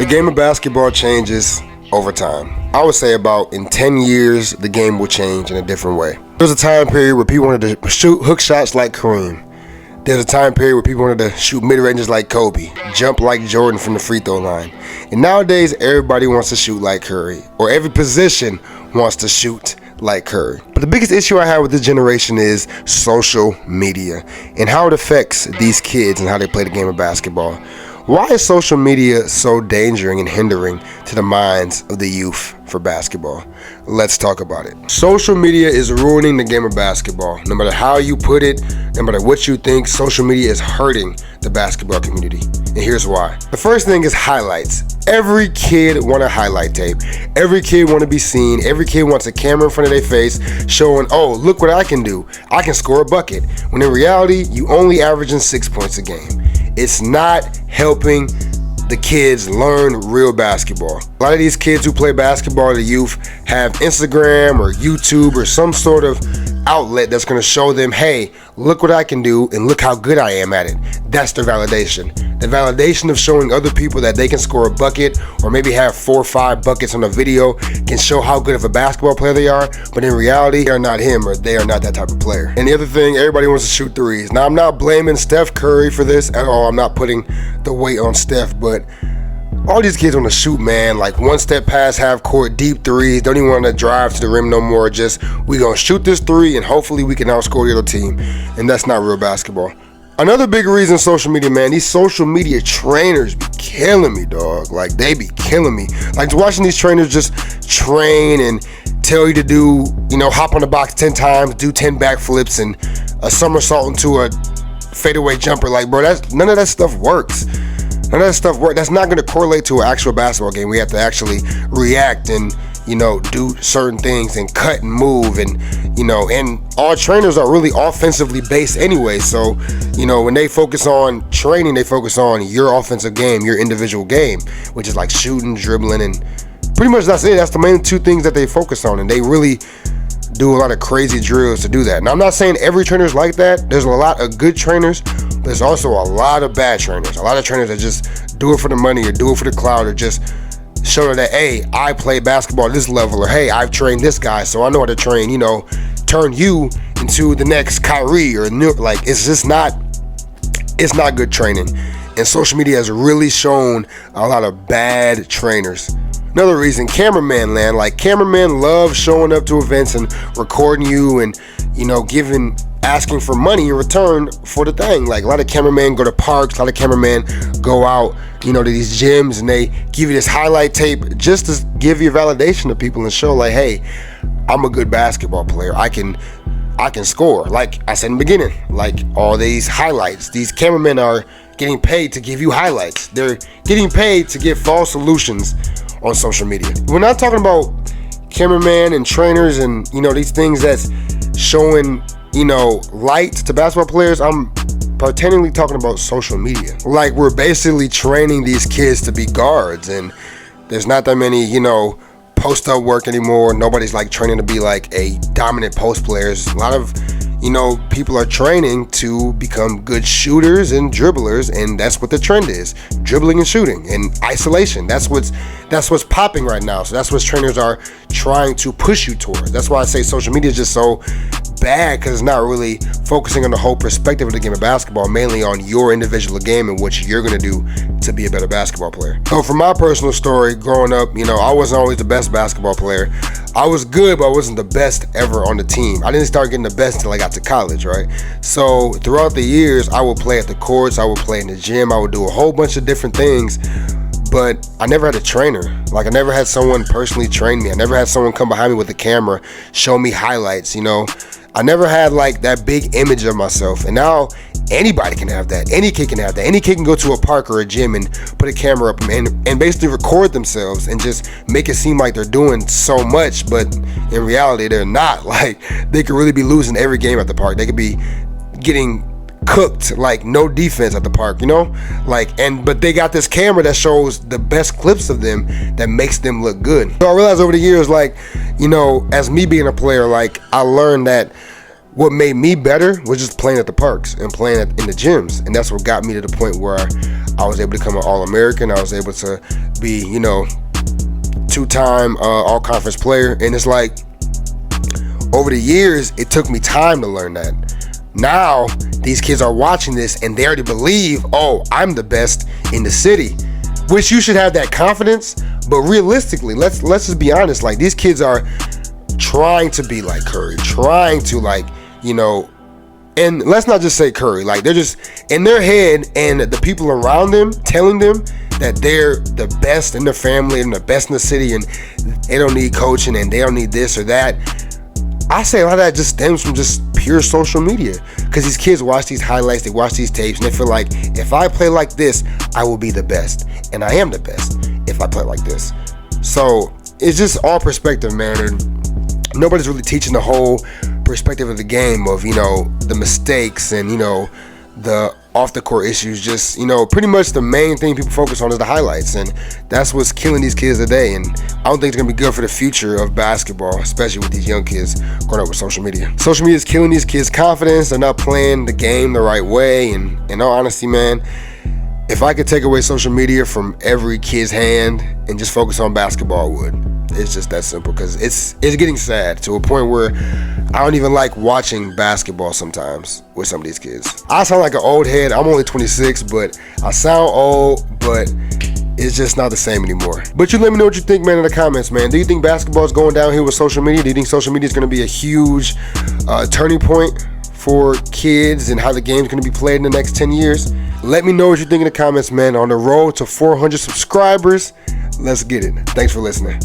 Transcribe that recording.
The game of basketball changes over time. I would say about in 10 years, the game will change in a different way. There was a time period where people wanted to shoot hook shots like Kareem. There's a time period where people wanted to shoot mid-ranges like Kobe, jump like Jordan from the free throw line. And nowadays, everybody wants to shoot like Curry, or every position wants to shoot like Curry. But the biggest issue I have with this generation is social media and how it affects these kids and how they play the game of basketball. Why is social media so dangerous and hindering to the minds of the youth for basketball? Let's talk about it. Social media is ruining the game of basketball. No matter how you put it, no matter what you think, social media is hurting the basketball community. And here's why. The first thing is highlights. Every kid wants a highlight tape. Every kid wants to be seen. Every kid wants a camera in front of their face showing, oh, look what I can do. I can score a bucket. When in reality, you only averaging 6 points a game. It's not helping the kids learn real basketball. A lot of these kids who play basketball, the youth, have Instagram or YouTube or some sort of outlet that's going to show them, hey, look what I can do and look how good I am at it. That's their validation. The validation of showing other people that they can score a bucket or maybe have 4 or 5 buckets on a video can show how good of a basketball player they are, but in reality, they are not him or they are not that type of player. And the other thing, everybody wants to shoot threes. Now, I'm not blaming Steph Curry for this at all. I'm not putting the weight on Steph, but all these kids want to shoot, man, like one step past half court, deep threes, don't even want to drive to the rim no more. Just, we going to shoot this three and hopefully we can outscore the other team. And that's not real basketball. Another big reason social media, man, these social media trainers be killing me, dog. Like, they be killing me. Like, watching these trainers just train and tell you to do, hop on the box 10 times, do 10 backflips and a somersault into a fadeaway jumper. Like, bro, none of that stuff works. None of that stuff works. That's not going to correlate to an actual basketball game. We have to actually react and, do certain things and cut and move and all trainers are really offensively based anyway. So, when they focus on training, they focus on your offensive game, your individual game, which is like shooting, dribbling, and pretty much that's it. That's the main 2 things that they focus on. And they really do a lot of crazy drills to do that. Now, I'm not saying every trainer is like that. There's a lot of good trainers, but there's also a lot of bad trainers. A lot of trainers that just do it for the money or do it for the clout or just show that, hey, I play basketball at this level, or hey, I've trained this guy, so I know how to train, turn you into the next Kyrie or like, it's not good training. And social media has really shown a lot of bad trainers. Another reason, cameraman land. Like, cameramen love showing up to events and recording you and, asking for money in return for the thing. Like, a lot of cameramen go to parks, a lot of cameramen go out, to these gyms, and they give you this highlight tape just to give you validation to people and show, like, hey, I'm a good basketball player. I can score. Like I said in the beginning, like all these highlights, these cameramen are getting paid to give you highlights. They're getting paid to give false solutions on social media. We're not talking about cameramen and trainers and, these things that's showing, light to basketball players. I'm pretendingly talking about social media. Like, we're basically training these kids to be guards, and there's not that many, post-up work anymore. Nobody's like training to be like a dominant post players. A lot of, people are training to become good shooters and dribblers, and that's what the trend is: dribbling and shooting and isolation. That's what's popping right now. So that's what trainers are trying to push you towards. That's why I say social media is just so bad, because it's not really focusing on the whole perspective of the game of basketball, mainly on your individual game and what you're going to do to be a better basketball player. So from my personal story, growing up, I wasn't always the best basketball player. I was good, but I wasn't the best ever on the team. I didn't start getting the best until I got to college, right? So throughout the years, I would play at the courts, I would play in the gym, I would do a whole bunch of different things, but I never had a trainer. Like, I never had someone personally train me. I never had someone come behind me with a camera, show me highlights, I never had like that big image of myself. And now anybody can have that. Any kid can have that. Any kid can go to a park or a gym and put a camera up and basically record themselves and just make it seem like they're doing so much, but in reality they're not. Like, they could really be losing every game at the park. They could be getting cooked, like no defense at the park, but they got this camera that shows the best clips of them that makes them look good. So I realized over the years, as me being a player, like, I learned that what made me better was just playing at the parks and playing in the gyms. And that's what got me to the point where I was able to become an All-American. I was able to be, two-time all-conference player. And it's like, over the years, it took me time to learn that. Now, these kids are watching this and they already believe, oh, I'm the best in the city. Which you should have that confidence. But realistically, let's just be honest. Like, these kids are trying to be like Curry, trying to and let's not just say Curry, like they're just in their head, and the people around them telling them that they're the best in their family and the best in the city, and they don't need coaching and they don't need this or that. I say a lot of that just stems from just pure social media, because these kids watch these highlights, they watch these tapes, and they feel like, if I play like this, I will be the best, and I am the best if I play like this. So it's just all perspective, man. And nobody's really teaching the whole perspective of the game of, the mistakes and, the off the court issues. Just, pretty much the main thing people focus on is the highlights. And that's what's killing these kids today. And I don't think it's going to be good for the future of basketball, especially with these young kids growing up with social media. Social media is killing these kids' confidence. They're not playing the game the right way. And in all honesty, man, if I could take away social media from every kid's hand and just focus on basketball, I would. It's just that simple, because it's getting sad to a point where I don't even like watching basketball sometimes with some of these kids. I sound like an old head. I'm only 26, but I sound old, but it's just not the same anymore. But you let me know what you think, man, in the comments, man. Do you think basketball is going downhill with social media? Do you think social media is going to be a huge turning point for kids and how the game's going to be played in the next 10 years? Let me know what you think in the comments, man. On the road to 400 subscribers, let's get it. Thanks for listening.